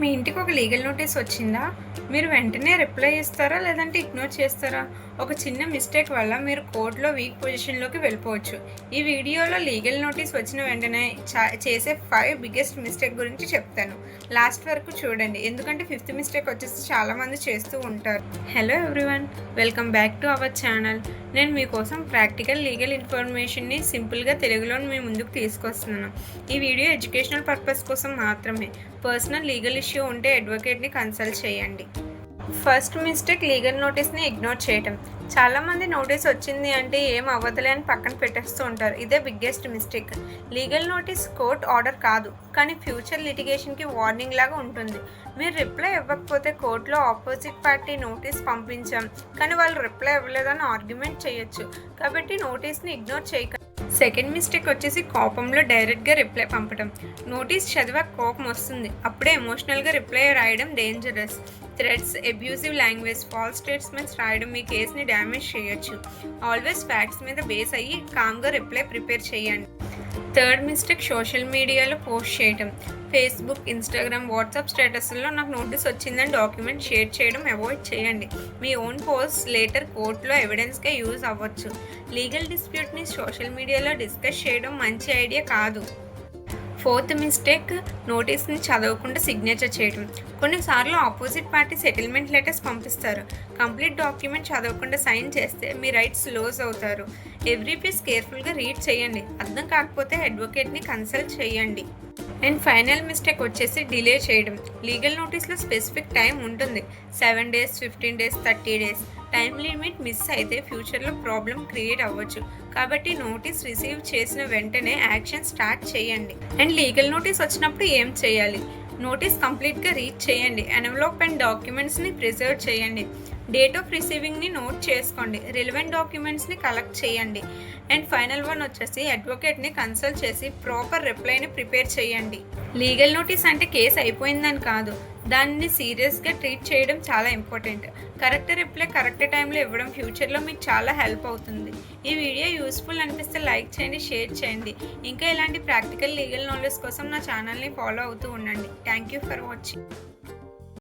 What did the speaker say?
మీ ఇంటికి ఒక legal notice వచ్చిందా? మీరు వెంటనే రిప్లై ఇస్తారా? లేదంటే ఇగ్నోర్ చేస్తారా? ఒక చిన్న మిస్టేక్ వల్ల మీరు కోర్టులో వీక్ పొజిషన్‌లోకి వెళ్ళిపోవచ్చు. ఈ వీడియోలో లీగల్ నోటీస్ వచ్చిన వెంటనే చేసే 5 బిగ్గెస్ట్ మిస్టేక్ గురించి చెప్తాను. లాస్ట్ వరకు చూడండి. ఎందుకంటే ఫిఫ్త్ మిస్టేక్ వచ్చేసి చాలామంది చేస్తూ ఉంటారు. Hello everyone, welcome back to our channel. నేను మీకోసం ప్రాక్టికల్ లీగల్ ఇన్ఫర్మేషన్ని సింపుల్గా తెలుగులో మీ ముందుకు తీసుకొస్తున్నాను. ఈ వీడియో ఎడ్యుకేషనల్ పర్పస్ కోసం మాత్రమే. పర్సనల్ లీగల్ ఇష్యూ ఉంటే అడ్వకేట్ని కన్సల్ట్ చేయండి. ఫస్ట్ మిస్టేక్, లీగల్ నోటీస్ని ఇగ్నోర్ చేయటం. చాలామంది నోటీస్ వచ్చింది అంటే ఏం అవ్వదులే అని పక్కన పెట్టేస్తూ ఉంటారు. ఇదే biggest mistake. Legal notice court order కాదు, కానీ ఫ్యూచర్ లిటిగేషన్కి వార్నింగ్ లాగా ఉంటుంది. మీరు రిప్లై ఇవ్వకపోతే కోర్టులో ఆపోజిట్ పార్టీ నోటీస్ పంపించాం కానీ వాళ్ళు రిప్లై ఇవ్వలేదని ఆర్గ్యుమెంట్ చేయొచ్చు. కాబట్టి నోటీస్ని ఇగ్నోర్ చేయకండి. సెకండ్ మిస్టేక్ వచ్చేసి కోపంలో డైరెక్ట్గా రిప్లై పంపడం. నోటీస్ చదివాక కోపం వస్తుంది, అప్పుడే ఎమోషనల్గా రిప్లై రాయడం dangerous. Threads, abusive language, false statements రాయడం మీ కేసుని డ్యామేజ్ చేయొచ్చు. ఆల్వేస్ ఫ్యాక్ట్స్ మీద బేస్ అయ్యి కామ్గా రిప్లై ప్రిపేర్ చేయండి. థర్డ్ మిస్టేక్, సోషల్ మీడియాలో పోస్ట్ చేయడం. ఫేస్బుక్, ఇన్స్టాగ్రామ్, వాట్సాప్ స్టేటస్లో నాకు నోటీస్ వచ్చిందని డాక్యుమెంట్ షేర్ చేయడం అవాయిడ్ చేయండి. మీ ఓన్ పోస్ట్ లేటర్ కోర్టులో ఎవిడెన్స్గా యూజ్ అవ్వచ్చు. లీగల్ డిస్ప్యూట్ని సోషల్ మీడియాలో డిస్కస్ చేయడం మంచి ఐడియా కాదు. ఫోర్త్ మిస్టేక్, నోటీస్ని చదవకుండా సిగ్నేచర్ చేయడం. కొన్నిసార్లు ఆపోజిట్ పార్టీ సెటిల్మెంట్ లెటర్స్ పంపిస్తారు. కంప్లీట్ డాక్యుమెంట్ చదవకుండా సైన్ చేస్తే మీ రైట్స్ లూజ్ అవుతారు. ఎవ్రీ పీస్ కేర్ఫుల్గా రీడ్ చేయండి. అర్థం కాకపోతే అడ్వకేట్ని కన్సల్ట్ చేయండి. అండ్ ఫైనల్ మిస్టేక్ వచ్చేసి డిలే చేయడం. లీగల్ నోటీస్లో స్పెసిఫిక్ టైం ఉంటుంది. 7 days, 15 days, 30 days. Time limit miss అయితే ఫ్యూచర్లో ప్రాబ్లం క్రియేట్ అవ్వచ్చు. కాబట్టి నోటీస్ రిసీవ్ చేసిన వెంటనే యాక్షన్ స్టార్ట్ చేయండి. అండ్ లీగల్ నోటీస్ వచ్చినప్పుడు ఏం చేయాలి? నోటీస్ కంప్లీట్గా రీడ్ చేయండి. ఎన్వలప్ అండ్ డాక్యుమెంట్స్ని ప్రిజర్వ్ చేయండి. డేట్ ఆఫ్ రిసీవింగ్ని నోట్ చేసుకోండి. రిలవెంట్ డాక్యుమెంట్స్ని కలెక్ట్ చేయండి. అండ్ ఫైనల్ వన్ వచ్చేసి అడ్వకేట్ని కన్సల్ట్ చేసి ప్రాపర్ రిప్లైని ప్రిపేర్ చేయండి. లీగల్ నోటీస్ అంటే కేసు అయిపోయిందని కాదు, దాన్ని సీరియస్గా ట్రీట్ చేయడం చాలా ఇంపార్టెంట్. కరెక్ట్ రిప్లై కరెక్ట్ టైంలో ఇవ్వడం ఫ్యూచర్లో మీకు చాలా హెల్ప్ అవుతుంది. ఈ వీడియో యూస్ఫుల్ అనిపిస్తే లైక్ చేయండి, షేర్ చేయండి. ఇంకా ఇలాంటి ప్రాక్టికల్ లీగల్ నాలెడ్జ్ కోసం నా ఛానల్ని ఫాలో అవుతూ ఉండండి. Thank you for watching.